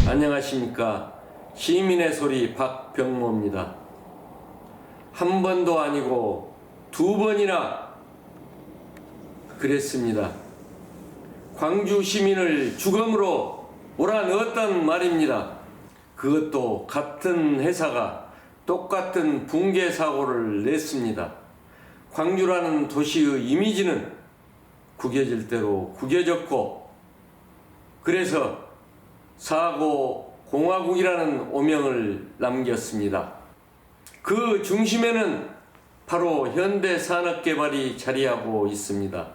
안녕하십니까. 시민의 소리 박병모입니다. 한 번도 아니고 두 번이나 그랬습니다. 광주 시민을 죽음으로 몰아넣었단 말입니다. 그것도 같은 회사가 똑같은 붕괴 사고를 냈습니다. 광주라는 도시의 이미지는 구겨질 대로 구겨졌고, 그래서 사고 공화국이라는 오명을 남겼습니다. 그 중심에는 바로 현대산업개발이 자리하고 있습니다.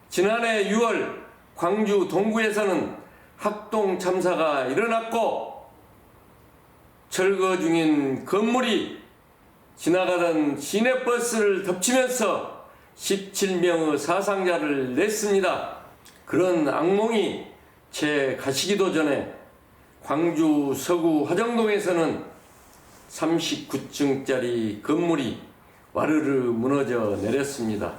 지난해 6월 광주 동구에서는 학동 참사가 일어났고, 철거 중인 건물이 지나가던 시내버스를 덮치면서 17명의 사상자를 냈습니다. 그런 악몽이 채 가시기도 전에 광주 서구 화정동에서는 39층짜리 건물이 와르르 무너져 내렸습니다.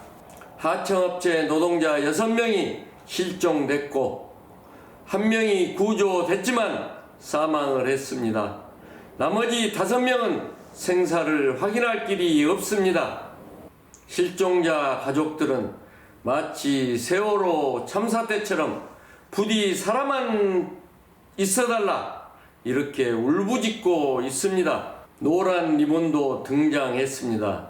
하청업체 노동자 6명이 실종됐고 1명이 구조됐지만 사망을 했습니다. 나머지 5명은 생사를 확인할 길이 없습니다. 실종자 가족들은 마치 세월호 참사 때처럼 부디 살아만 있어달라 이렇게 울부짖고 있습니다. 노란 리본도 등장했습니다.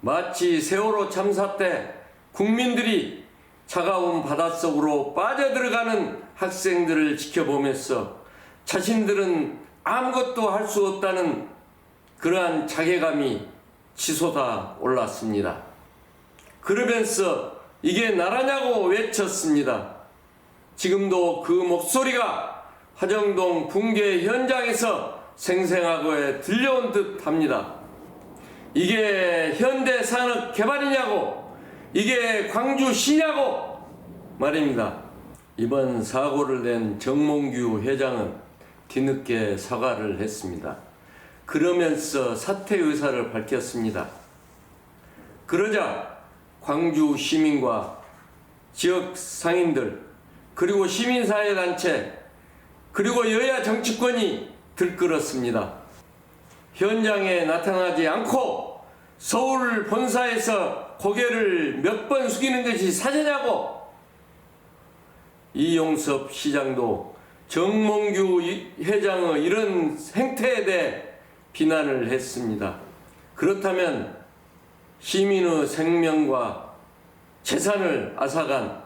마치 세월호 참사 때 국민들이 차가운 바닷속으로 빠져들어가는 학생들을 지켜보면서 자신들은 아무것도 할 수 없다는 그러한 자괴감이 치솟아 올랐습니다. 그러면서 이게 나라냐고 외쳤습니다. 지금도 그 목소리가 화정동 붕괴 현장에서 생생하게 들려온 듯 합니다. 이게 현대산업 개발이냐고, 이게 광주시냐고 말입니다. 이번 사고를 낸 정몽규 회장은 뒤늦게 사과를 했습니다. 그러면서 사퇴 의사를 밝혔습니다. 그러자 광주 시민과 지역 상인들, 그리고 시민사회단체, 그리고 여야 정치권이 들끓었습니다. 현장에 나타나지 않고 서울 본사에서 고개를 몇 번 숙이는 것이 사죄냐고. 이용섭 시장도 정몽규 회장의 이런 행태에 대해 비난을 했습니다. 그렇다면 시민의 생명과 재산을 앗아간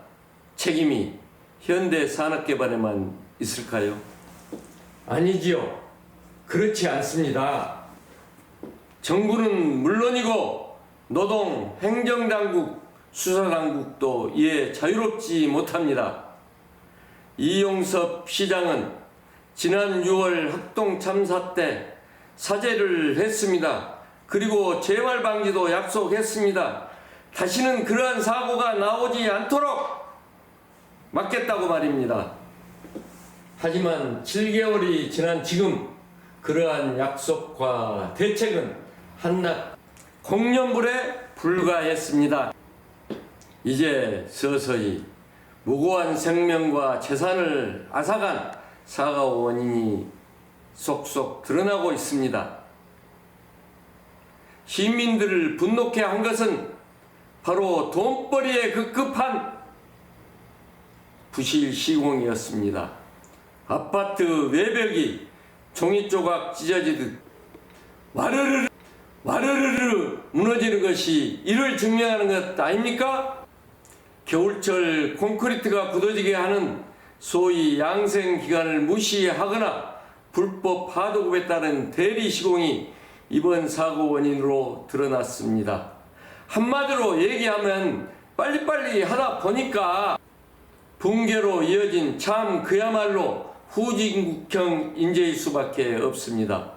책임이 현대산업개발에만 있을까요? 아니지요. 그렇지 않습니다. 정부는 물론이고 노동, 행정당국, 수사당국도 이에 자유롭지 못합니다. 이용섭 시장은 지난 6월 학동 참사 때 사죄를 했습니다. 그리고 재발 방지도 약속했습니다. 다시는 그러한 사고가 나오지 않도록 막겠다고 말입니다. 하지만 7개월이 지난 지금 그러한 약속과 대책은 한낱 공연불에 불과했습니다. 이제 서서히 무고한 생명과 재산을 앗아간 사고 원인이 속속 드러나고 있습니다. 시민들을 분노케 한 것은 바로 돈벌이에 급급한 부실 시공이었습니다. 아파트 외벽이 종이 조각 찢어지듯 와르르르 무너지는 것이 이를 증명하는 것 아닙니까? 겨울철 콘크리트가 굳어지게 하는 소위 양생기간을 무시하거나 불법 하도급에 따른 대리 시공이 이번 사고 원인으로 드러났습니다. 한마디로 얘기하면 빨리빨리 하다 보니까 붕괴로 이어진 참 그야말로 후진국형 인재일 수밖에 없습니다.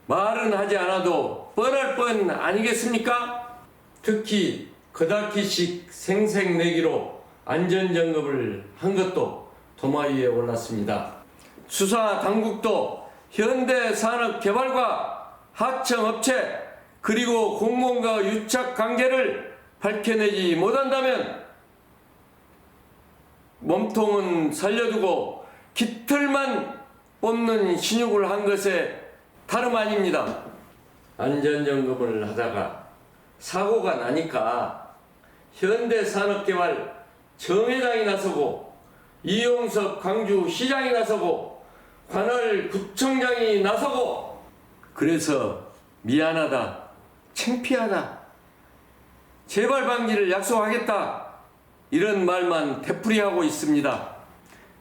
말은 하지 않아도 뻔할 뻔 아니겠습니까? 특히 그다키식 생색내기로 안전점검을 한 것도 도마 위에 올랐습니다. 수사 당국도 현대산업개발과 하청업체 그리고 공무원과 유착 관계를 밝혀내지 못한다면 몸통은 살려두고 깃털만 뽑는 신욕을 한 것에 다름 아닙니다. 안전점검을 하다가 사고가 나니까 현대산업개발 정회장이 나서고 이용섭 광주시장이 나서고 관할 구청장이 나서고 그래서 미안하다, 창피하다, 재발 방지를 약속하겠다 이런 말만 되풀이하고 있습니다.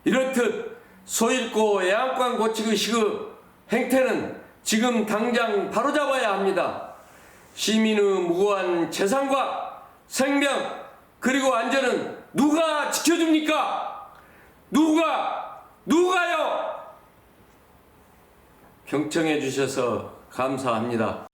이렇듯 소잃고 애양간 고치기 식의 행태는 지금 당장 바로잡아야 합니다. 시민의 무고한 재산과 생명 그리고 안전은 누가 지켜줍니까? 누가요? 경청해 주셔서 감사합니다.